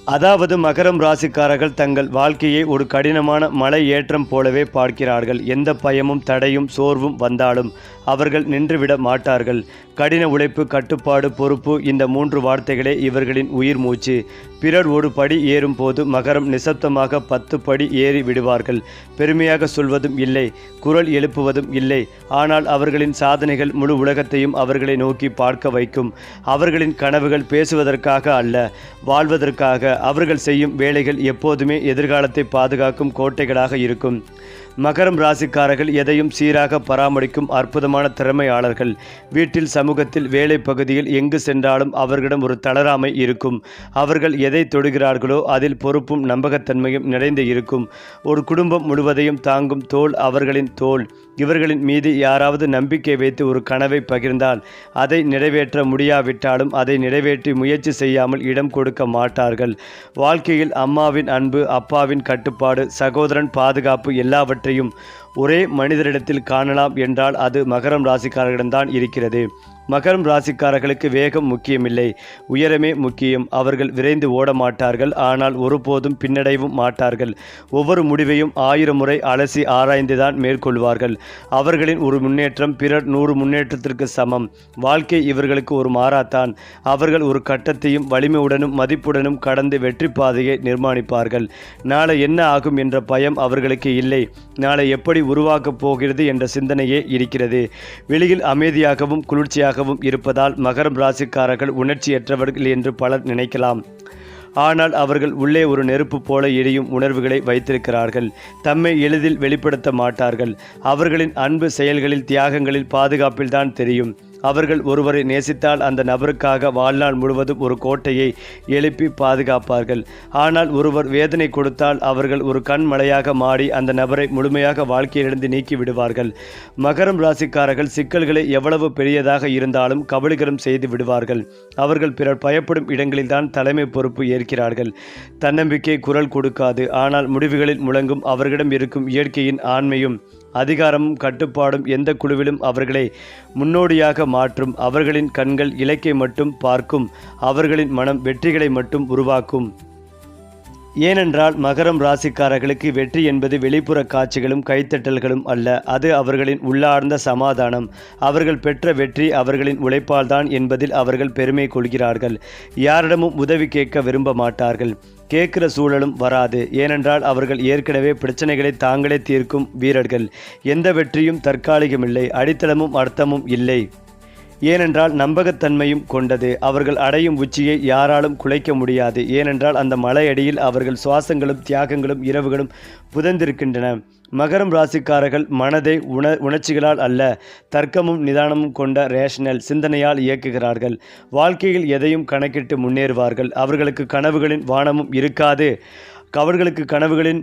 அதாவது மகரம் ராசிக்காரர்கள் தங்கள் வாழ்க்கையை ஒரு கடினமான மலை ஏற்றம் போலவே பார்க்கிறார்கள். எந்த பயமும் தடையும் சோர்வும் வந்தாலும் அவர்கள் நின்றுவிட மாட்டார்கள். கடின உழைப்பு, கட்டுப்பாடு, பொறுப்பு, இந்த 3 வார்த்தைகளே இவர்களின் உயிர் மூச்சு. பிறர் ஒரு படி ஏறும் போது மகரம் நிசப்தமாக 10 படி ஏறி விடுவார்கள். பெருமையாக சொல்வதும் இல்லை, குரல் எழுப்புவதும் இல்லை. ஆனால் அவர்களின் சாதனைகள் முழு உலகத்தையும் அவர்களை நோக்கி பார்க்க வைக்கும். அவர்களின் கனவுகள் பேசுவதற்காக அல்ல, வாழ்வதற்காக. அவர்கள் செய்யும் வேலைகள் எப்போதுமே எதிர்காலத்தை பாதுகாக்கும் கோட்டைகளாக இருக்கும். மகரம் ராசிக்காரர்கள் எதையும் சீராக பராமரிக்கும் அற்புதமான திறமையாளர்கள். வீட்டில், சமூகத்தில், வேலை பகுதியில் எங்கு சென்றாலும் அவர்களிடம் ஒரு தளராமை இருக்கும். அவர்கள் எதை தொடுகிறார்களோ அதில் பொறுப்பும் நம்பகத்தன்மையும் நிறைந்து இருக்கும். ஒரு குடும்பம் முழுவதையும் தாங்கும் தோள் அவர்களின் தோள். இவர்களின் மீது யாராவது நம்பிக்கை வைத்து ஒரு கனவை பகிர்ந்தால் அதை நிறைவேற்ற முடியாவிட்டாலும் அதை நிறைவேற்றி முயற்சி செய்யாமல் இடம் கொடுக்க மாட்டார்கள். வாழ்க்கையில் அம்மாவின் அன்பு, அப்பாவின் கட்டுப்பாடு, சகோதரன் பாதுகாப்பு எல்லாவற்றையும் ஒரே மனிதரிடத்தில் காணலாம் என்றால் அது மகரம் ராசிக்காரர்களிடம்தான் இருக்கிறது. மகரம் ராசிக்காரர்களுக்கு வேகம் முக்கியமில்லை, உயரமே முக்கியம். அவர்கள் விரைந்து ஓட மாட்டார்கள், ஆனால் ஒருபோதும் பின்னடைவும் மாட்டார்கள். ஒவ்வொரு முடிவையும் 1000 முறை அலசி ஆராய்ந்துதான் மேற்கொள்வார்கள். அவர்களின் ஒரு முன்னேற்றம் பிறர் 100 முன்னேற்றத்திற்கு சமம். வாழ்க்கை இவர்களுக்கு ஒரு மாறாத்தான். அவர்கள் ஒரு கட்டத்தையும் வலிமையுடனும் மதிப்புடனும் கடந்து வெற்றி பாதையை நிர்மாணிப்பார்கள். நாளை என்ன ஆகும் என்ற பயம் அவர்களுக்கு இல்லை. நாளை எப்படி உருவாக்கப் போகிறது என்ற சிந்தனையே இருக்கிறது. வெளியில் அமைதியாகவும் குளிர்ச்சியாகவும் இருப்பதால் மகரம் ராசிக்காரர்கள் உணர்ச்சியற்றவர்கள் என்று பலர் நினைக்கலாம். ஆனால் அவர்கள் உள்ளே ஒரு நெருப்பு போல எரியும் உணர்வுகளை வைத்திருக்கிறார்கள். தம்மை எளிதில் வெளிப்படுத்த மாட்டார்கள். அவர்களின் அன்பு செயல்களில், தியாகங்களில், பாதுகாப்பில்தான் தெரியும். அவர்கள் ஒருவரை நேசித்தால் அந்த நபருக்காக வாழ்நாள் முழுவதும் ஒரு கோட்டையை எழுப்பி பாதுகாப்பார்கள். ஆனால் ஒருவர் வேதனை கொடுத்தால் அவர்கள் ஒரு கண்மலையாக மாறி அந்த நபரை முழுமையாக வாழ்க்கையிலிருந்து நீக்கி விடுவார்கள். மகரம் ராசிக்காரர்கள் சிக்கல்களை எவ்வளவு பெரியதாக இருந்தாலும் கபலீகரம் செய்து விடுவார்கள். அவர்கள் பிறர் பயப்படும் இடங்களில்தான் தலைமை பொறுப்பு ஏற்கிறார்கள். தன்னம்பிக்கை குரல் கொடுக்காது, ஆனால் முடிவுகளில் முழங்கும். அவர்களிடம் இருக்கும் இயற்கையின் ஆண்மையும் அதிகாரமும் கட்டுப்பாடும் எந்த குழுவிலும் அவர்களை முன்னோடியாக மாற்றும். அவர்களின் கண்கள் இலக்கை மட்டும் பார்க்கும், அவர்களின் மனம் வெற்றிகளை மட்டும் உருவாக்கும். ஏனென்றால் மகரம் ராசிக்காரர்களுக்கு வெற்றி என்பது வெளிப்புற காட்சிகளும் கைத்தட்டல்களும் அல்ல, அது அவர்களின் உள்ளார்ந்த சமாதானம். அவர்கள் பெற்ற வெற்றி அவர்களின் உழைப்பால்தான் என்பதில் அவர்கள் பெருமை கொள்கிறார்கள். யாரிடமும் உதவி கேட்க விரும்ப மாட்டார்கள். கேட்கிற சூழலும் வராது. ஏனென்றால் அவர்கள் ஏற்கனவே பிரச்சனைகளை தாங்களே தீர்க்கும் வீரர்கள். எந்த வெற்றியும் தற்காலிகமில்லை, அடித்தளமும் அர்த்தமும் இல்லை. ஏனென்றால் நம்பகத்தன்மையும் கொண்டது. அவர்கள் அடையும் உச்சியை யாராலும் குலைக்க முடியாது. ஏனென்றால் அந்த மலையடியில் அவர்கள் சுவாசங்களும் தியாகங்களும் இரவுகளும் புதைந்திருக்கின்றன. மகரம் ராசிக்காரர்கள் மனதை உணர்ச்சிகளால் அல்ல, தர்க்கமும் நிதானமும் கொண்ட ரேஷனல் சிந்தனையால் இயக்குகிறார்கள். வாழ்க்கையில் எதையும் கணக்கிட்டு முன்னேறுவார்கள். அவர்களுக்கு கனவுகளின் வானமும் இருக்காது. அவர்களுக்கு கனவுகளின்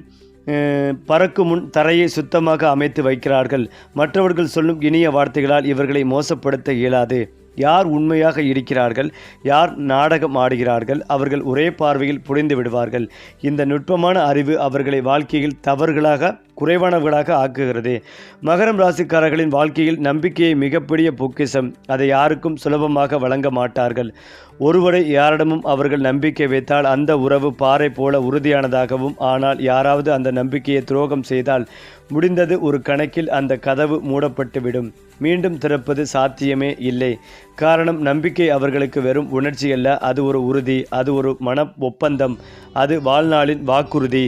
பறக்கும் முன் தரையை சுத்தமாக அமைத்து வைக்கிறார்கள். மற்றவர்கள் சொல்லும் இனிய வார்த்தைகளால் இவர்களை மோசப்படுத்த இயலாது. யார் உண்மையாக இருக்கிறார்கள், யார் நாடகம் ஆடுகிறார்கள், அவர்கள் ஒரே பார்வையில் புரிந்து விடுவார்கள். இந்த நுட்பமான அறிவு அவர்களை வாழ்க்கையில் தவறுகளாக குறைவானவர்களாக ஆக்குகிறது. மகரம் ராசிக்காரர்களின் வாழ்க்கையில் நம்பிக்கையை மிகப்பெரிய பொக்கிஷம். அதை யாருக்கும் சுலபமாக வழங்க மாட்டார்கள். ஒருவரை யாரிடமும் அவர்கள் நம்பிக்கை வைத்தால் அந்த உறவு பாறை போல உறுதியானதாகவும், ஆனால் யாராவது அந்த நம்பிக்கையை துரோகம் செய்தால் முடிந்தது. ஒரு கணக்கில் அந்த கதவு மூடப்பட்டுவிடும். மீண்டும் திறப்பது சாத்தியமே இல்லை. காரணம், நம்பிக்கை அவர்களுக்கு வெறும் உணர்ச்சி அல்ல, அது ஒரு உறுதி, அது ஒரு மன ஒப்பந்தம், அது வாழ்நாளின் வாக்குறுதி.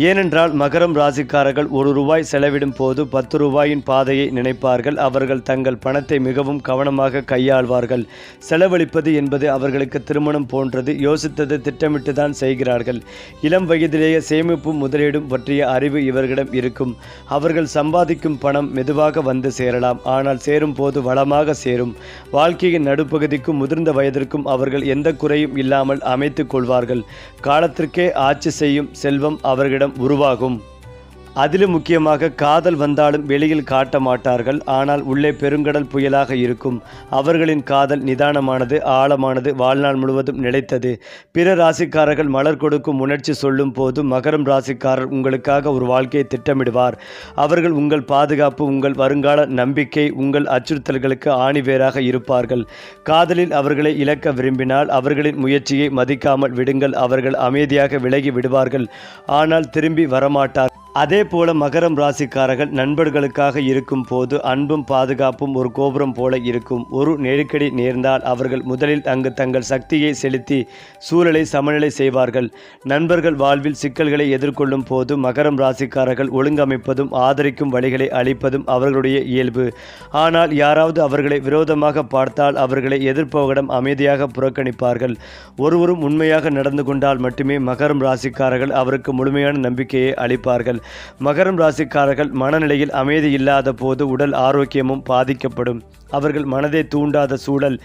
ஏனென்றால் மகரம் ராசிக்காரர்கள் ₹1 செலவிடும் போது 10 ரூபாயின் பாதையை நினைப்பார்கள். அவர்கள் தங்கள் பணத்தை மிகவும் கவனமாக கையாள்வார்கள். செலவழிப்பது என்பது அவர்களுக்கு திருமணம் போன்றது. யோசித்தது திட்டமிட்டு தான் செய்கிறார்கள். இளம் வயதிலேயே சேமிப்பும் முதலீடும் பற்றிய அறிவு இவர்களிடம் இருக்கும். அவர்கள் சம்பாதிக்கும் பணம் மெதுவாக வந்து சேரலாம், ஆனால் சேரும் போது வளமாக சேரும். வாழ்க்கையின் நடுப்பகுதிக்கும் முதிர்ந்த வயதிற்கும் அவர்கள் எந்த குறையும் இல்லாமல் அமைத்து கொள்வார்கள். காலத்திற்கே ஆட்சி செய்யும் செல்வம் அவர்களிடம் உருவாகும். அதிலும் முக்கியமாக காதல் வந்தாலும் வெளியில் காட்ட மாட்டார்கள். ஆனால் உள்ளே பெருங்கடல் புயலாக இருக்கும். அவர்களின் காதல் நிதானமானது, ஆழமானது, வாழ்நாள் முழுவதும் நிலைத்தது. பிற ராசிக்காரர்கள் மலர் கொடுக்கும் உணர்ச்சி சொல்லும் போது மகரம் ராசிக்காரர் உங்களுக்காக ஒரு வாழ்க்கையை திட்டமிடுவார். அவர்கள் உங்கள் பாதுகாப்பு, உங்கள் வருங்கால நம்பிக்கை, உங்கள் அச்சுறுத்தல்களுக்கு ஆணிவேராக இருப்பார்கள். காதலில் அவர்களை இழக்க விரும்பினால் அவர்களின் முயற்சியை மதிக்காமல் விடுங்கள். அவர்கள் அமைதியாக விலகி விடுவார்கள், ஆனால் திரும்பி வரமாட்டார். அதே போல மகரம் ராசிக்காரர்கள் நண்பர்களுக்காக இருக்கும் போது அன்பும் பாதுகாப்பும் ஒரு கோபுரம் போல இருக்கும். ஒரு நெருக்கடி நேர்ந்தால் அவர்கள் முதலில் அங்கு தங்கள் சக்தியை செலுத்தி சூழலை சமநிலை செய்வார்கள். நண்பர்கள் வாழ்வில் சிக்கல்களை எதிர்கொள்ளும் போது மகரம் ராசிக்காரர்கள் ஒழுங்கமைப்பதும் ஆதரிக்கும் வழிகளை அளிப்பதும் அவர்களுடைய இயல்பு. ஆனால் யாராவது அவர்களை விரோதமாக பார்த்தால் அவர்களை எதிர்ப்பவரிடம் அமைதியாக புறக்கணிப்பார்கள். ஒருவரும் உண்மையாக நடந்து கொண்டால் மட்டுமே மகரம் ராசிக்காரர்கள் அவருக்கு முழுமையான நம்பிக்கையை அளிப்பார்கள். மகரம் ராசிக்காரர்கள் மனநிலையில் அமைதி இல்லாத போது உடல் ஆரோக்கியமும் பாதிக்கப்படும். அவர்கள் மனதை தூண்டாத சூழல்,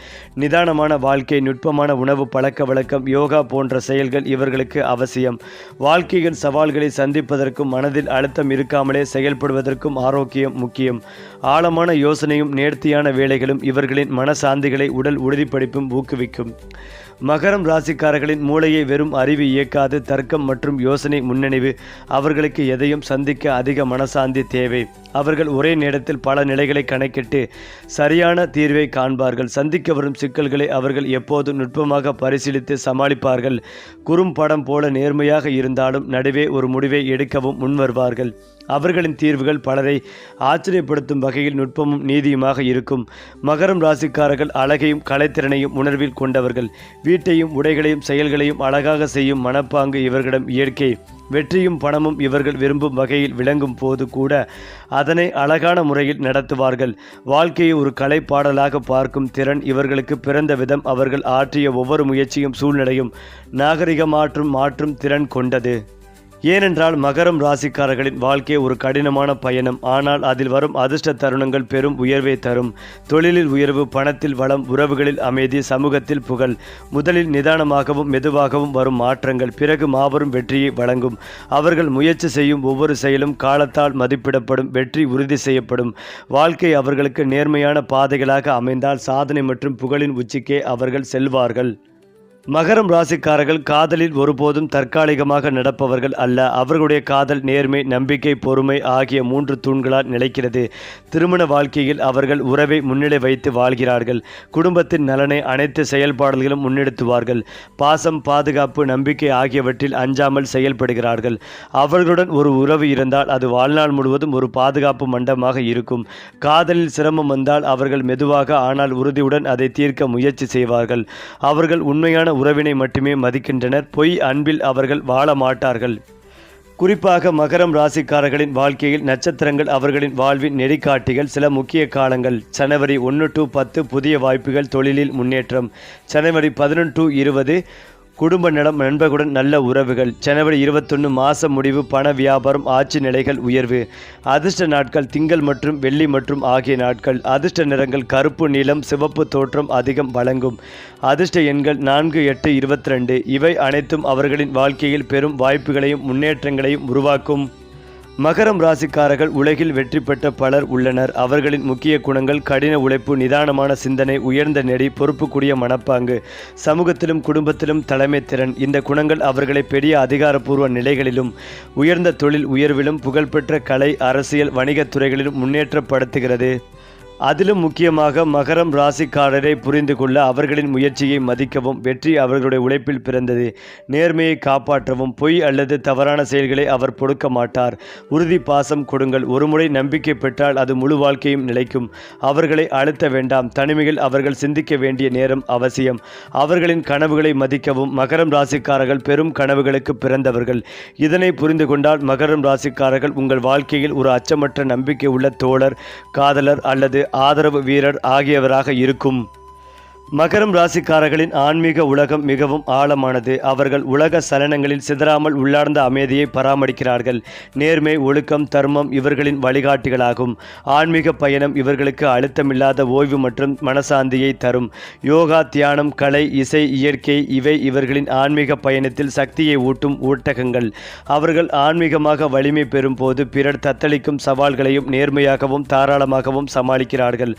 நிதானமான வாழ்க்கை, நுட்பமான உணவு பழக்க வழக்கம், யோகா போன்ற செயல்கள் இவர்களுக்கு அவசியம். வாழ்க்கையின் சவால்களை சந்திப்பதற்கும் மனதில் அழுத்தம் இருக்காமலே செயல்படுவதற்கும் ஆரோக்கியம் முக்கியம். ஆழமான யோசனையும் நேர்த்தியான வேலைகளும் இவர்களின் மனசாந்திகளை, உடல் உறுதிப்படுத்தும் ஊக்குவிக்கும். மகரம் ராசிக்காரர்களின் மூளையை வெறும் அறிவு இயக்காது. தர்க்கம் மற்றும் யோசனை முன்னணிவு. அவர்களுக்கு எதையும் சந்திக்க அதிக மனசாந்தி தேவை. அவர்கள் ஒரே நேரத்தில் பல நிலைகளை கணக்கிட்டு சரியான தீர்வை காண்பார்கள். சந்திக்க வரும் சிக்கல்களை அவர்கள் எப்போது நுட்பமாக பரிசீலித்து சமாளிப்பார்கள். குறும்படம் போல நேர்மையாக இருந்தாலும் நடுவே ஒரு முடிவை எடுக்கவும் முன்வருவார்கள். அவர்களின் தீர்வுகள் பலரை ஆச்சரியப்படுத்தும் வகையில் நுட்பமும் நீதியுமாக இருக்கும். மகரம் ராசிக்காரர்கள் அழகையும் கலைத்திறனையும் உணர்வில் கொண்டவர்கள். வீட்டையும் உடைகளையும் செயல்களையும் அழகாக செய்யும் மனப்பாங்கு இவர்களிடம் இயற்கை. வெற்றியும் பணமும் இவர்கள் விரும்பும் வகையில் விளங்கும் போது கூட அதனை அழகான முறையில் நடத்துவார்கள். வாழ்க்கையை ஒரு கலைப்பாடலாக பார்க்கும் திறன் இவர்களுக்கு பிறந்த விதம். அவர்கள் ஆற்றிய ஒவ்வொரு முயற்சியும் சூழ்நிலையும் மாற்றும் திறன் கொண்டது. ஏனென்றால் மகரம் ராசிக்காரர்களின் வாழ்க்கை ஒரு கடினமான பயணம். ஆனால் அதில் வரும் அதிர்ஷ்ட தருணங்கள் பெரும் உயர்வை தரும். தொழிலில் உயர்வு, பணத்தில் வளம், உறவுகளில் அமைதி, சமூகத்தில் புகழ். முதலில் நிதானமாகவும் மெதுவாகவும் வரும் மாற்றங்கள் பிறகு மாபெரும் வெற்றியை வழங்கும். அவர்கள் முயற்சி செய்யும் ஒவ்வொரு செயலும் காலத்தால் மதிப்பிடப்படும். வெற்றி உறுதி செய்யப்படும். வாழ்க்கை அவர்களுக்கு நேர்மையான பாதைகளாக அமைந்தால் சாதனை மற்றும் புகழின் உச்சிக்கே அவர்கள் செல்வார்கள். மகரம் ராசிக்காரர்கள் காதலில் ஒருபோதும் தற்காலிகமாக நடப்பவர்கள் அல்ல. அவர்களுடைய காதல் நேர்மை, நம்பிக்கை, பொறுமை ஆகிய 3 தூண்களால் நிலைக்கிறது. திருமண வாழ்க்கையில் அவர்கள் உறவை முன்னிலை வைத்து வாழ்கிறார்கள். குடும்பத்தின் நலனை அனைத்து செயல்பாடுகளும் முன்னெடுத்துவார்கள். பாசம், பாதுகாப்பு, நம்பிக்கை ஆகியவற்றில் அஞ்சாமல் செயல்படுகிறார்கள். அவர்களுடன் ஒரு உறவு இருந்தால் அது வாழ்நாள் முழுவதும் ஒரு பாதுகாப்பு மண்டபமாக இருக்கும். காதலில் சிரமம் வந்தால் அவர்கள் மெதுவாக ஆனால் உறுதியுடன் அதை தீர்க்க முயற்சி செய்வார்கள். அவர்கள் உண்மையான உறவினை மட்டுமே மதிக்கின்றனர். பொய் அன்பில் அவர்கள் வாழ மாட்டார்கள். குறிப்பாக மகரம் ராசிக்காரர்களின் வாழ்க்கையில் நட்சத்திரங்கள் அவர்களின் வாழ்வின் நெறிகாட்டிகள். சில முக்கிய காலங்கள்: ஜனவரி 1 to 10 புதிய வாய்ப்புகள், தொழிலில் முன்னேற்றம். ஜனவரி 11 to 20 குடும்ப நலம், நண்பர்களுடன் நல்ல உறவுகள். ஜனவரி 21 மாத முடிவு, பண வியாபாரம், ஆட்சி நிலைகள் உயர்வு. அதிர்ஷ்ட நாட்கள் திங்கள் மற்றும் வெள்ளி மற்றும் ஆகிய நாட்கள். அதிர்ஷ்ட நிறங்கள் கருப்பு, நீலம், சிவப்பு தோற்றம் அதிகம் வழங்கும். அதிர்ஷ்ட எண்கள் 4, 8, 22. இவை அனைத்தும் அவர்களின் வாழ்க்கையில் பெரும் வாய்ப்புகளையும் முன்னேற்றங்களையும் உருவாக்கும். மகரம் ராசிக்காரர்கள் உலகில் வெற்றி பெற்ற பலர் உள்ளனர். அவர்களின் முக்கிய குணங்கள்: கடின உழைப்பு, நிதானமான சிந்தனை, உயர்ந்த நெறி, பொறுப்புக்குரிய மனப்பாங்கு, சமூகத்திலும் குடும்பத்திலும் தலைமை திறன். இந்த குணங்கள் அவர்களை பெரிய அதிகாரப்பூர்வ நிலைகளிலும் உயர்ந்த தொழில் உயர்விலும் புகழ்பெற்ற கலை, அரசியல், வணிகத் துறைகளிலும் முன்னேற்றப்படுத்துகிறது. அதிலும் முக்கியமாக மகரம் ராசிக்காரரை புரிந்து கொள்ள அவர்களின் முயற்சியை மதிக்கவும். வெற்றி அவர்களுடைய உழைப்பில் பிறந்தது. நேர்மையை காப்பாற்றவும். பொய் அல்லது தவறான செயல்களை அவர் பொறுக்க மாட்டார். உறுதி பாசம் கொடுங்கள். ஒருமுறை நம்பிக்கை பெற்றால் அது முழு வாழ்க்கையும் நிலைக்கும். அவர்களை அழுத்த வேண்டாம். தனிமையில் அவர்கள் சிந்திக்க வேண்டிய நேரம் அவசியம். அவர்களின் கனவுகளை மதிக்கவும். மகரம் ராசிக்காரர்கள் பெரும் கனவுகளுக்கு பிறந்தவர்கள். இதனை புரிந்து கொண்டால் மகரம் ராசிக்காரர்கள் உங்கள் வாழ்க்கையில் ஒரு அச்சமற்ற நம்பிக்கை உள்ள தோழர், காதலர் அல்லது ஆதரவு வீரர் ஆகியவராக இருக்கும். மகரம் ராசிக்காரர்களின் ஆன்மீக உலகம் மிகவும் ஆழமானது. அவர்கள் உலக சலனங்களில் சிதறாமல் உள்ளார்ந்த அமைதியை பராமரிக்கிறார்கள். நேர்மை, ஒழுக்கம், தர்மம் இவர்களின் வழிகாட்டிகளாகும். ஆன்மீக பயணம் இவர்களுக்கு அழுத்தமில்லாத ஓய்வு மற்றும் மனசாந்தியை தரும். யோகா, தியானம், கலை, இசை, இயற்கை இவை இவர்களின் ஆன்மீக பயணத்தில் சக்தியை ஊட்டும் ஊட்டகங்கள். அவர்கள் ஆன்மீகமாக வலிமை பெறும் போது பிறர் தத்தளிக்கும் சவால்களையும் நேர்மையாகவும் தாராளமாகவும் சமாளிக்கிறார்கள்.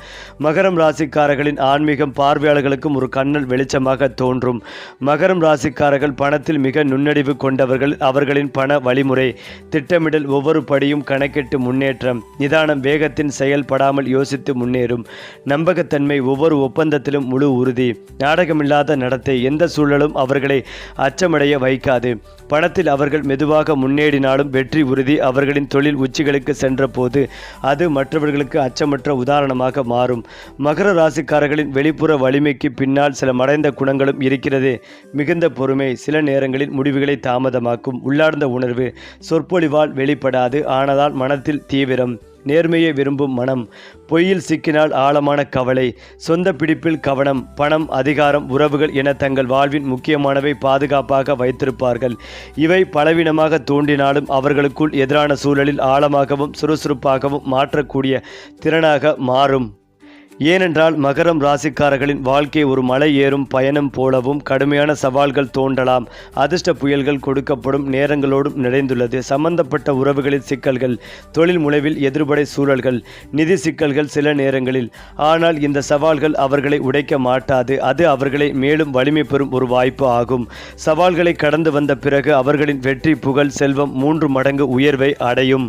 மகரம் ராசிக்காரர்களின் ஆன்மீகம் பார்வையாளர்களுக்கும் ஒரு கண்ணல் வெளிச்சமாக தோன்றும். மகரம் ராசிக்காரர்கள் பணத்தில் மிக நுண்ணறிவு கொண்டவர்கள். அவர்களின் பண வழிமுறை, திட்டமிடல், ஒவ்வொரு படியும் கணக்கிட்டு முன்னேற்றம், நிதானம், வேகத்தின் செயல்படாமல் யோசித்து முன்னேறும் நம்பகத்தன்மை, ஒவ்வொரு ஒப்பந்தத்திலும் முழு உறுதி, நாடகமில்லாத நடத்தை, எந்த சூழலும் அவர்களை அச்சமடைய வைக்காது. பணத்தில் அவர்கள் மெதுவாக முன்னேறினாலும் வெற்றி உறுதி. அவர்களின் தொழில் உச்சிகளுக்கு சென்ற போது அது மற்றவர்களுக்கு அச்சமற்ற உதாரணமாக மாறும். மகர ராசிக்காரர்களின் வெளிப்புற வலிமைக்கு பின்னால் சில மறைந்த குணங்களும் இருக்கிறது. மிகுந்த பொறுமை சில நேரங்களில் முடிவுகளை தாமதமாக்கும். உள்ளார்ந்த உணர்வு சொற்பொழிவால் வெளிப்படாது, ஆனதால் மனத்தில் தீவிரம். நேர்மையை விரும்பும் மனம், பொய்யில் சிக்கினால் ஆழமான கவலை. சொந்த பிடிப்பில் கவனம். பணம், அதிகாரம், உறவுகள் என தங்கள் வாழ்வின் முக்கியமானவை பாதுகாப்பாக வைத்திருப்பார்கள். இவை பலவீனமாக தோன்றினாலும் அவர்களுக்குள் எதிரான சூழலில் ஆழமாகவும் சுறுசுறுப்பாகவும் மாற்றக்கூடிய திறனாக மாறும். ஏனென்றால் மகரம் ராசிக்காரர்களின் வாழ்க்கை ஒரு மலை ஏறும் பயணம் போலவும் கடுமையான சவால்கள் தோன்றலாம். அதிர்ஷ்ட புயல்கள் கொடுக்கப்படும் நேரங்களோடும் நிறைந்துள்ளது. சம்பந்தப்பட்ட உறவுகளில் சிக்கல்கள், தொழில் முனைவில் எதிர்படை சூழல்கள், நிதி சிக்கல்கள் சில நேரங்களில். ஆனால் இந்த சவால்கள் அவர்களை உடைக்க மாட்டாது. அது அவர்களை மேலும் வலிமை பெறும் ஒரு வாய்ப்பு ஆகும். சவால்களை கடந்து வந்த பிறகு அவர்களின் வெற்றி, புகழ், செல்வம் 3 மடங்கு உயர்வை அடையும்.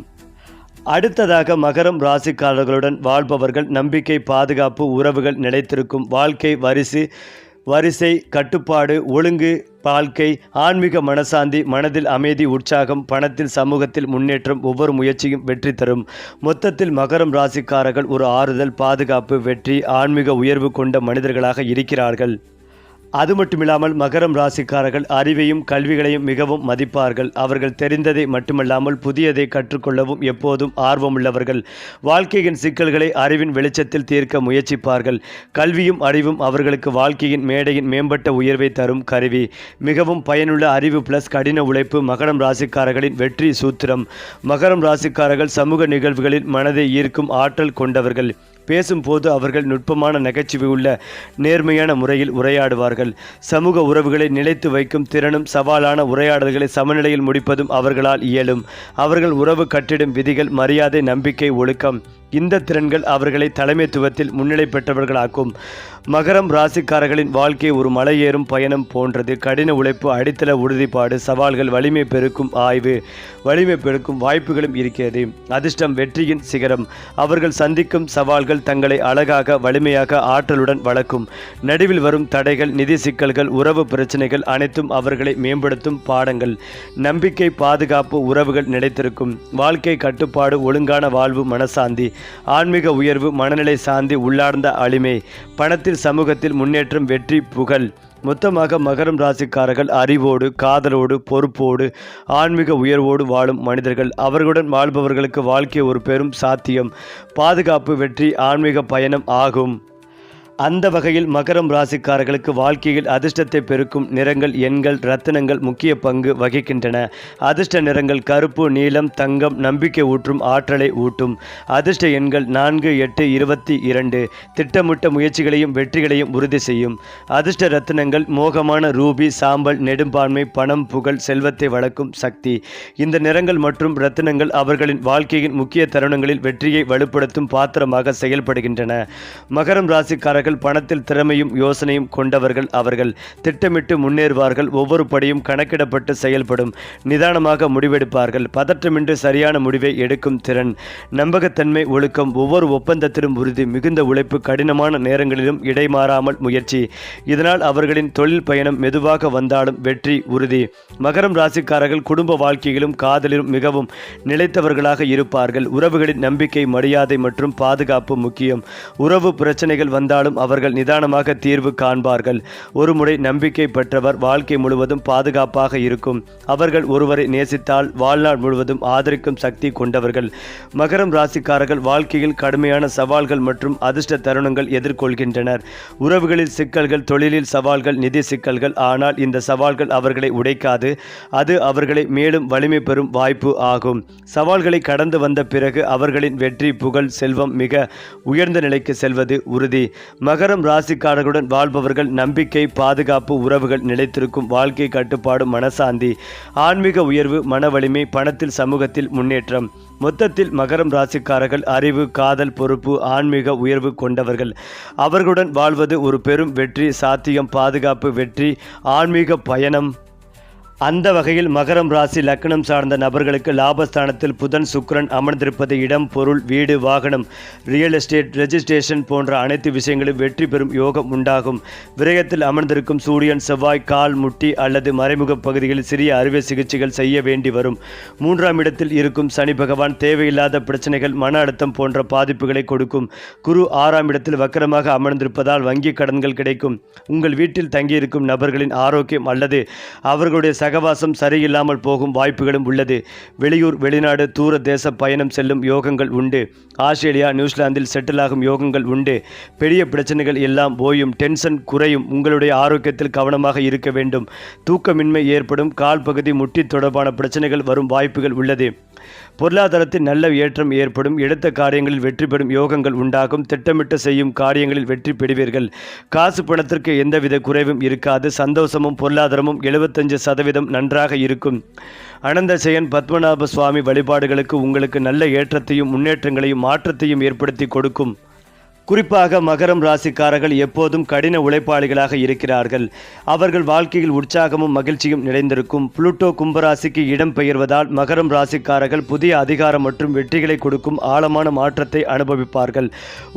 அடுத்ததாக மகரம் ராசிக்காரர்களுடன் வாழ்பவர்கள் நம்பிக்கை, பாதுகாப்பு, உறவுகள் நிலைத்திருக்கும் வாழ்க்கை, வரிசை, கட்டுப்பாடு, ஒழுங்கு வாழ்க்கை, ஆன்மீக மனசாந்தி, மனதில் அமைதி, உற்சாகம், பணத்தில், சமூகத்தில் முன்னேற்றம், ஒவ்வொரு முயற்சியும் வெற்றி தரும். மொத்தத்தில் மகரம் ராசிக்காரர்கள் ஒரு ஆறுதல், பாதுகாப்பு, வெற்றி, ஆன்மீக உயர்வு கொண்ட மனிதர்களாக இருக்கிறார்கள். அது மட்டுமில்லாமல் மகரம் ராசிக்காரர்கள் அறிவையும் கல்விகளையும் மிகவும் மதிப்பார்கள். அவர்கள் தெரிந்ததை மட்டுமல்லாமல் புதியதை கற்றுக்கொள்ளவும் எப்போதும் ஆர்வமுள்ளவர்கள். வாழ்க்கையின் சிக்கல்களை அறிவின் வெளிச்சத்தில் தீர்க்க முயற்சிப்பார்கள். கல்வியும் அறிவும் அவர்களுக்கு வாழ்க்கையின் மேடையின் மேம்பட்ட உயர்வை தரும் கருவி. மிகவும் பயனுள்ள அறிவு பிளஸ் கடின உழைப்பு மகரம் ராசிக்காரர்களின் வெற்றி சூத்திரம். மகரம் ராசிக்காரர்கள் சமூக நிகழ்வுகளில் மனதை ஈர்க்கும் ஆற்றல் கொண்டவர்கள். பேசும்போது அவர்கள் நுட்பமான நகைச்சுவை உள்ள நேர்மையான முறையில் உரையாடுவார்கள். சமூக உறவுகளை நிலைத்து வைக்கும் திறனும் சவாலான உரையாடல்களை சமநிலையில் முடிப்பதும் அவர்களால் இயலும். அவர்கள் உறவு கட்டிடும் விதிகள், மரியாதை, நம்பிக்கை, ஒழுக்கம் இந்த திறன்கள் அவர்களை தலைமைத்துவத்தில் முன்னிலை பெற்றவர்களாக்கும். மகரம் ராசிக்காரர்களின் வாழ்க்கை ஒரு மலையேறும் பயணம் போன்றது. கடின உழைப்பு, அடித்தள உறுதிப்பாடு, சவால்கள், வலிமை பெருக்கும் ஆய்வு, வலிமை பெருக்கும் வாய்ப்புகளும் இருக்கிறது. அதிர்ஷ்டம், வெற்றியின் சிகரம். அவர்கள் சந்திக்கும் சவால்கள் தங்களை அழகாக, வலிமையாக, ஆற்றலுடன் வளர்க்கும். நடுவில் வரும் தடைகள், நிதி சிக்கல்கள், உறவு பிரச்சனைகள் அனைத்தும் அவர்களை மேம்படுத்தும் பாடங்கள். நம்பிக்கை, பாதுகாப்பு, உறவுகள் நிலைத்திருக்கும். வாழ்க்கை, கட்டுப்பாடு, ஒழுங்கான வாழ்வு, மனசாந்தி, ஆன்மீக உயர்வு, மனநிலை சாந்தி, உள்ளார்ந்த அளிமை, பணத்தில், சமூகத்தில் முன்னேற்றம், வெற்றி, புகழ். மொத்தமாக மகரம் ராசிக்காரர்கள் அறிவோடு, காதலோடு, பொறுப்போடு, ஆன்மீக உயர்வோடு வாழும் மனிதர்கள். அவர்களுடன் வாழ்பவர்களுக்கு வாழ்க்கை ஒரு பெரும் சாத்தியம், பாதுகாப்பு, வெற்றி, ஆன்மீக பயணம் ஆகும். அந்த வகையில் மகரம் ராசிக்காரர்களுக்கு வாழ்க்கையில் அதிர்ஷ்டத்தை பெருக்கும் நிறங்கள், எண்கள், ரத்தினங்கள் முக்கிய பங்கு வகிக்கின்றன. அதிர்ஷ்ட நிறங்கள் கருப்பு, நீலம், தங்கம் நம்பிக்கை ஊற்றும், ஆற்றலை ஊட்டும். அதிர்ஷ்ட எண்கள் 4, 8, 22 திட்டமிட்ட முயற்சிகளையும் வெற்றிகளையும் உறுதி செய்யும். அதிர்ஷ்ட ரத்தினங்கள் மோகமான ரூபி, சாம்பல், நெடும்பான்மை, பணம், புகழ், செல்வத்தை வளர்க்கும் சக்தி. இந்த நிறங்கள் மற்றும் ரத்தினங்கள் அவர்களின் வாழ்க்கையின் முக்கிய தருணங்களில் வெற்றியை வலுப்படுத்தும் பாத்திரமாக செயல்படுகின்றன. மகரம் ராசிக்காரர்கள் பணத்தில் திறமையும் யோசனையும் கொண்டவர்கள். அவர்கள் திட்டமிட்டு முன்னேறுவார்கள். ஒவ்வொரு படியும் கணக்கிடப்பட்டு செயல்படும். நிதானமாக முடிவெடுப்பார்கள். பதற்றமின்றி சரியான முடிவை எடுக்கும் திறன், நம்பகத்தன்மை, ஒழுக்கம், ஒவ்வொரு ஒப்பந்தத்திலும் உறுதி, மிகுந்த உழைப்பு, கடினமான நேரங்களிலும் இடைமாறாமல் முயற்சி. இதனால் அவர்களின் தொழில் பயணம் மெதுவாக வந்தாலும் வெற்றி உறுதி. மகரம் ராசிக்காரர்கள் குடும்ப வாழ்க்கையிலும் காதலிலும் மிகவும் நிலைத்தவர்களாக இருப்பார்கள். உறவுகளின் நம்பிக்கை, மரியாதை மற்றும் பாதுகாப்பு முக்கியம். உறவு பிரச்சனைகள் வந்தாலும் வந்தாலும் அவர்கள் நிதானமாக தீர்வு காண்பார்கள். ஒருமுறை நம்பிக்கை பெற்றவர் வாழ்க்கை முழுவதும் பாதுகாப்பாக இருக்கும். அவர்கள் ஒருவரை நேசித்தால் வாழ்நாள் முழுவதும் ஆதரிக்கும் சக்தி கொண்டவர்கள். மகரம் ராசிக்காரர்கள் வாழ்க்கையில் கடுமையான சவால்கள் மற்றும் அதிர்ஷ்ட தருணங்கள் எதிர்கொள்கின்றனர். உறவுகளில் சிக்கல்கள், தொழிலில் சவால்கள், நிதி சிக்கல்கள். ஆனால் இந்த சவால்கள் அவர்களை உடைக்காது. அது அவர்களை மேலும் வலிமை பெறும் வாய்ப்பு ஆகும். சவால்களை கடந்து வந்த பிறகு அவர்களின் வெற்றி, புகழ், செல்வம் மிக உயர்ந்த நிலைக்கு செல்வது உறுதி. மகரம் ராசிக்காரர்களுடன் வாழ்பவர்கள் நம்பிக்கை, பாதுகாப்பு, உறவுகள், நிலைத்திருக்கும் வாழ்க்கை கட்டுப்பாடு, மனசாந்தி, ஆன்மீக உயர்வு, மன வலிமை, பணத்தில், சமூகத்தில் முன்னேற்றம். மொத்தத்தில் மகரம் ராசிக்காரர்கள் அறிவு, காதல், பொறுப்பு, ஆன்மீக உயர்வு கொண்டவர்கள். அவர்களுடன் வாழ்வது ஒரு பெரும் வெற்றி, சாத்தியம், பாதுகாப்பு, வெற்றி, ஆன்மீக பயணம். அந்த வகையில் மகரம் ராசி லக்னம் சார்ந்த நபர்களுக்கு லாபஸ்தானத்தில் புதன், சுக்கிரன் அமர்ந்திருப்பது இடம், பொருள், வீடு, வாகனம், ரியல் எஸ்டேட், ரெஜிஸ்ட்ரேஷன் போன்ற அனைத்து விஷயங்களும் வெற்றி பெறும் யோகம் உண்டாகும். விரயத்தில் அமர்ந்திருக்கும் சூரியன், செவ்வாய் கால், முட்டி அல்லது மறைமுக பகுதிகளில் சிறிய அறுவை சிகிச்சைகள் செய்ய வேண்டி வரும். 3ஆம் இடத்தில் இருக்கும் சனி பகவான் தேவையில்லாத பிரச்சனைகள், மன அழுத்தம் போன்ற பாதிப்புகளை கொடுக்கும். குரு 6ஆம் இடத்தில் வக்கரமாக அமர்ந்திருப்பதால் வங்கி கடன்கள் கிடைக்கும். உங்கள் வீட்டில் தங்கியிருக்கும் நபர்களின் ஆரோக்கியம் அல்லது அவர்களுடைய சகவாசம் சரியில்லாமல் போகும் வாய்ப்புகளும் உள்ளது. வெளியூர், வெளிநாடு, தூர தேச பயணம் செல்லும் யோகங்கள் உண்டு. ஆஸ்திரேலியா, நியூசிலாந்தில் செட்டில் ஆகும் யோகங்கள் உண்டு. பெரிய பிரச்சனைகள் எல்லாம் ஓயும், டென்ஷன் குறையும். உங்களுடைய ஆரோக்கியத்தில் கவனமாக இருக்க வேண்டும். தூக்கமின்மை ஏற்படும். கால் பகுதி, முட்டி தொடர்பான பிரச்சனைகள் வரும் வாய்ப்புகள் உள்ளது. பொருளாதாரத்தில் நல்ல ஏற்றம் ஏற்படும். எடுத்த காரியங்களில் வெற்றி பெறும் யோகங்கள் உண்டாகும். திட்டமிட்டு செய்யும் காரியங்களில் வெற்றி பெறுவீர்கள். காசு பணத்திற்கு எந்தவித குறைவும் இருக்காது. சந்தோஷமும் பொருளாதாரமும் 75% நன்றாக இருக்கும். அனந்த செயன் பத்மநாப சுவாமி வழிபாடுகளுக்கு உங்களுக்கு நல்ல ஏற்றத்தையும் முன்னேற்றங்களையும் மாற்றத்தையும் ஏற்படுத்தி கொடுக்கும். குறிப்பாக மகரம் ராசிக்காரர்கள் எப்போதும் கடின உழைப்பாளிகளாக இருக்கிறார்கள். அவர்கள் வாழ்க்கையில் உற்சாகமும் மகிழ்ச்சியும் நிறைந்திருக்கும். புளூட்டோ கும்பராசிக்கு இடம் பெயர்வதால் மகரம் ராசிக்காரர்கள் புதிய அதிகாரம் மற்றும் வெற்றிகளை கொடுக்கும் ஆழமான மாற்றத்தை அனுபவிப்பார்கள்.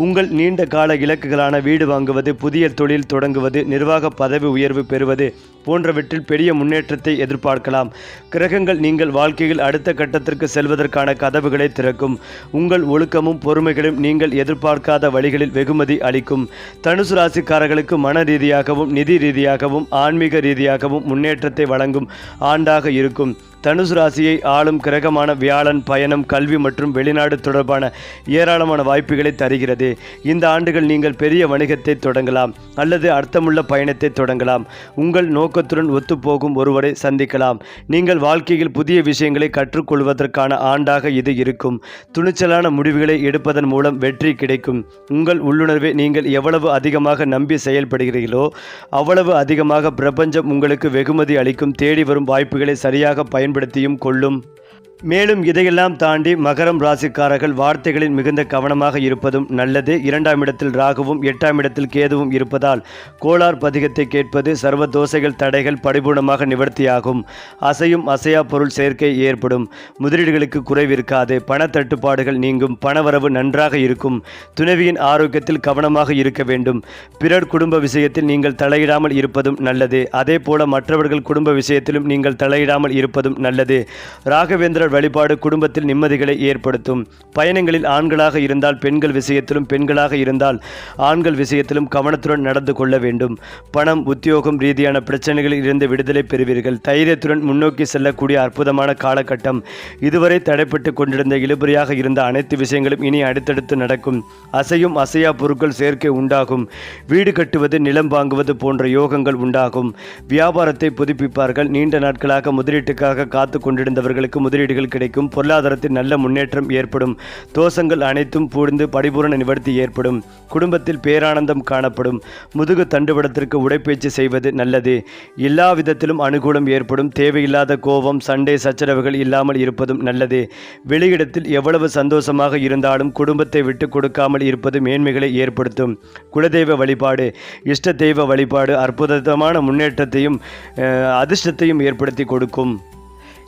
உங்கள் நீண்ட கால இலக்குகளான வீடு வாங்குவது, புதிய தொழில் தொடங்குவது, நிர்வாக பதவி உயர்வு பெறுவது போன்றவற்றில் பெரிய முன்னேற்றத்தை எதிர்பார்க்கலாம். கிரகங்கள் நீங்கள் வாழ்க்கையில் அடுத்த கட்டத்திற்கு செல்வதற்கான கதவுகளை திறக்கும். உங்கள் ஒழுக்கமும் பொறுமைகளும் நீங்கள் எதிர்பார்க்காத வழிகளில் வெகுமதி அளிக்கும். தனுசு ராசிக்காரர்களுக்கு மன ரீதியாகவும், நிதி ரீதியாகவும், ஆன்மீக ரீதியாகவும் முன்னேற்றத்தை வழங்கும் ஆண்டாக இருக்கும். தனுசு ராசியை ஆளும் கிரகமான வியாழன் பயணம், கல்வி மற்றும் வெளிநாடு தொடர்பான ஏராளமான வாய்ப்புகளை தருகிறது. இந்த ஆண்டுகள் நீங்கள் பெரிய வணிகத்தை தொடங்கலாம் அல்லது அர்த்தமுள்ள பயணத்தை தொடங்கலாம். உங்கள் நோக்கத்துடன் ஒத்துப்போகும் ஒருவரை சந்திக்கலாம். நீங்கள் வாழ்க்கையில் புதிய விஷயங்களை கற்றுக்கொள்வதற்கான ஆண்டாக இது இருக்கும். துணிச்சலான முடிவுகளை எடுப்பதன் மூலம் வெற்றி கிடைக்கும். உங்கள் உள்ளுணர்வை நீங்கள் எவ்வளவு அதிகமாக நம்பி செயல்படுகிறீர்களோ அவ்வளவு அதிகமாக பிரபஞ்சம் உங்களுக்கு வெகுமதி அளிக்கும். தேடி வரும் வாய்ப்புகளை சரியாக பயன்படுத்தியும் கொள்ளும். மேலும் இதையெல்லாம் தாண்டி மகரம் ராசிக்காரர்கள் வார்த்தைகளில் மிகுந்த கவனமாக இருப்பதும் நல்லது. 2ஆம் இடத்தில் ராகுவும் 8ஆம் இடத்தில் கேதுவும் இருப்பதால் கோளார் பதிகத்தை கேட்பது, சர்வ தோசைகள் தடைகள் பரிபூர்ணமாக நிவர்த்தியாகும். அசையும் அசையா பொருள் சேர்க்கை ஏற்படும். முதலீடுகளுக்கு குறைவிருக்காது. பண தட்டுப்பாடுகள் நீங்கும். பணவரவு நன்றாக இருக்கும். துணைவியின் ஆரோக்கியத்தில் கவனமாக இருக்க வேண்டும். பிறர் குடும்ப விஷயத்தில் நீங்கள் தலையிடாமல் இருப்பதும் நல்லது. அதே போல மற்றவர்கள் குடும்ப விஷயத்திலும் நீங்கள் தலையிடாமல் இருப்பதும் நல்லது. ராகவேந்திரர் வழிபாடு குடும்பத்தில் நிம்மதிகளை ஏற்படுத்தும். பயணங்களில் ஆண்களாக இருந்தால் பெண்கள் விஷயத்திலும், பெண்களாக இருந்தால் ஆண்கள் விஷயத்திலும் கவனத்துடன் நடந்து கொள்ள வேண்டும். பணம், உத்தியோகம் ரீதியான பிரச்சனைகளில் இருந்து விடுதலை பெறுவீர்கள். தைரியத்துடன் முன்னோக்கி செல்லக்கூடிய அற்புதமான காலகட்டம். இதுவரை தடைப்பட்டு கொண்டிருந்த இழுபறியாக இருந்த அனைத்து விஷயங்களும் இனி அடுத்தடுத்து நடக்கும். அசையும் அசையா பொருட்கள் சேர்க்கை உண்டாகும். வீடு கட்டுவது, நிலம் வாங்குவது போன்ற யோகங்கள் உண்டாகும். வியாபாரத்தை புதுப்பிப்பார்கள். நீண்ட நாட்களாக முதலீட்டுக்காக காத்து கொண்டிருந்தவர்களுக்கு முதலீடுகள் கிடைக்கும். பொருளாதாரத்தில் நல்ல முன்னேற்றம் ஏற்படும். தோஷங்கள் அனைத்தும் பூர்ந்து பரிபூரண நிவர்த்தி ஏற்படும். குடும்பத்தில் பேரானந்தம் காணப்படும். முதுகு தண்டுவடத்திற்கு உடைப்பயிற்சி செய்வது நல்லது. எல்லா விதத்திலும் அனுகூலம் ஏற்படும். தேவையில்லாத கோபம், சண்டை சச்சரவுகள் இல்லாமல் இருப்பதும் நல்லது. வெளியிடத்தில் எவ்வளவு சந்தோஷமாக இருந்தாலும் குடும்பத்தை விட்டு கொடுக்காமல் இருப்பது மேன்மைகளை ஏற்படுத்தும். குலதெய்வ வழிபாடு, இஷ்ட தெய்வ வழிபாடு அற்புதமான முன்னேற்றத்தையும் அதிர்ஷ்டத்தையும் ஏற்படுத்தி கொடுக்கும்.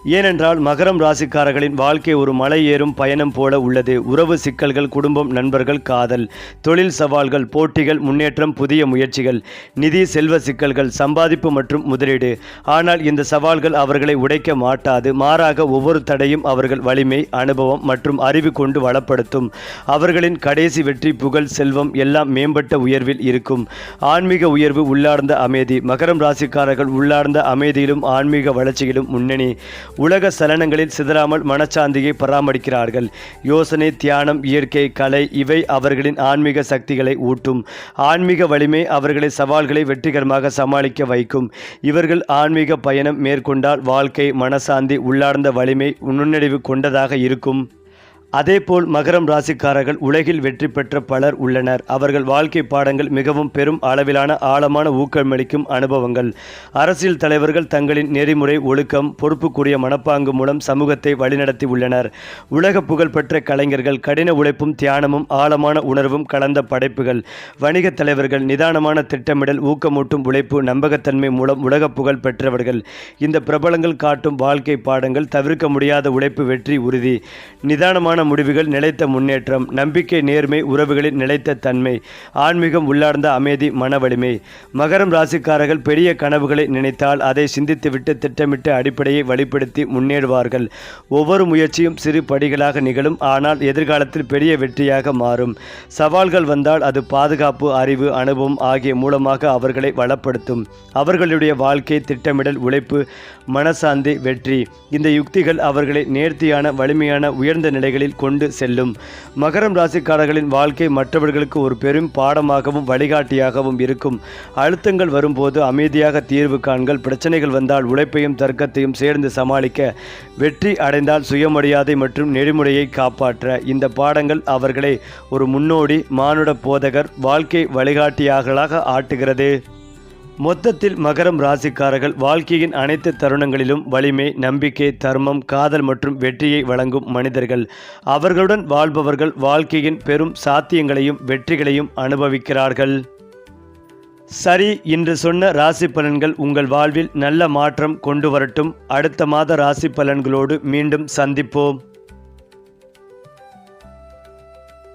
ஏனென்றால் மகரம் ராசிக்காரர்களின் வாழ்க்கை ஒரு மலை ஏறும் பயணம் போல உள்ளது. உறவு சிக்கல்கள், குடும்பம், நண்பர்கள், காதல், தொழில் சவால்கள், போட்டிகள், முன்னேற்றம், புதிய முயற்சிகள், நிதி, செல்வ சிக்கல்கள், சம்பாதிப்பு மற்றும் முதலீடு. ஆனால் இந்த சவால்கள் அவர்களை உடைக்க மாட்டாது. மாறாக ஒவ்வொரு தடையும் அவர்கள் வலிமை, அனுபவம் மற்றும் அறிவு கொண்டு வளப்படுத்தும். அவர்களின் கடைசி வெற்றி, புகழ், செல்வம் எல்லாம் மேம்பட்ட உயர்வில் இருக்கும். ஆன்மீக உயர்வு, உள்ளார்ந்த அமைதி. மகரம் ராசிக்காரர்கள் உள்ளார்ந்த அமைதியிலும் ஆன்மீக வளர்ச்சியிலும் முன்னணி. உலக சலனங்களில் சிதறாமல் மனச்சாந்தியை பராமரிக்கிறார்கள். யோசனை, தியானம், இயற்கை, கலை இவை அவர்களின் ஆன்மீக சக்திகளை ஊட்டும். ஆன்மீக வலிமை அவர்களை சவால்களை வெற்றிகரமாக சமாளிக்க வைக்கும். இவர்கள் ஆன்மீக பயணம் மேற்கொண்டால் வாழ்க்கை மனசாந்தி, உள்ளார்ந்த வலிமை, நுண்ணறிவு கொண்டதாக இருக்கும். அதேபோல் மகரம் ராசிக்காரர்கள் உலகில் வெற்றி பெற்ற பலர் உள்ளனர். அவர்கள் வாழ்க்கை பாடங்கள் மிகவும் பெரும் அளவிலான ஆழமான ஊக்கமளிக்கும் அனுபவங்கள். அரசியல் தலைவர்கள் தங்களின் நெறிமுறை, ஒழுக்கம், பொறுப்புக்குரிய மனப்பாங்கு மூலம் சமூகத்தை வழிநடத்தி உள்ளனர். உலக புகழ்பெற்ற கலைஞர்கள் கடின உழைப்பும் தியானமும் ஆழமான உணர்வும் கலந்த படைப்புகள். வணிக தலைவர்கள் நிதானமான திட்டமிடல், ஊக்கமூட்டும் உழைப்பு, நம்பகத்தன்மை மூலம் உலக புகழ் பெற்றவர்கள். இந்த பிரபலங்கள் காட்டும் வாழ்க்கை பாடங்கள் தவிர்க்க முடியாத உழைப்பு, வெற்றி உறுதி, நிதானமான முடிவுகள், நிலைத்த முன்னேற்றம், நம்பிக்கை, நேர்மை, உறவுகளின் நிலைத்த தன்மை, ஆன்மீகம், உள்ளார்ந்த அமைதி, மன வலிமை. மகரம் ராசிக்காரர்கள் பெரிய கனவுகளை நினைத்தால் அதை சிந்தித்துவிட்டு திட்டமிட்ட அடிப்படையை வழிப்படுத்தி முன்னேறுவார்கள். ஒவ்வொரு முயற்சியும் சிறு படிகளாக நிகழும், ஆனால் எதிர்காலத்தில் பெரிய வெற்றியாக மாறும். சவால்கள் வந்தால் அது பாதுகாப்பு, அறிவு, அனுபவம் ஆகிய மூலமாக அவர்களை வளப்படுத்தும். அவர்களுடைய வாழ்க்கை திட்டமிடல், உழைப்பு, மனசாந்தி, வெற்றி இந்த யுக்திகள் அவர்களை நேர்த்தியான, வலிமையான, உயர்ந்த நிலைகளில் கொண்டு செல்லும். மகரம் ராசிக்காரர்களின் வாழ்க்கை மற்றவர்களுக்கு ஒரு பெரும் பாடமாகவும் வழிகாட்டியாகவும் இருக்கும். அழுத்தங்கள் வரும்போது அமைதியாக தீர்வு காண்கள். பிரச்சனைகள் வந்தால் உழைப்பையும் தர்க்கத்தையும் சேர்ந்து சமாளிக்க, வெற்றி அடைந்தால் சுயமரியாதை மற்றும் நெறிமுறையை காப்பாற்ற. இந்த பாடங்கள் அவர்களை ஒரு முன்னோடி, மானுட போதகர், வாழ்க்கை வழிகாட்டியாகளாக ஆட்டுகிறது. மொத்தத்தில் மகரம் ராசிக்காரர்கள் வாழ்க்கையின் அனைத்து தருணங்களிலும் வலிமை, நம்பிக்கை, தர்மம், காதல் மற்றும் வெற்றியை வழங்கும் மனிதர்கள். அவர்களுடன் வாழ்பவர்கள் வாழ்க்கையின் பெரும் சாத்தியங்களையும் வெற்றிகளையும் அனுபவிக்கிறார்கள். சரி, இன்று சொன்ன ராசி பலன்கள் உங்கள் வாழ்வில் நல்ல மாற்றம் கொண்டு வரட்டும். அடுத்த மாத ராசி பலன்களோடு மீண்டும் சந்திப்போம்.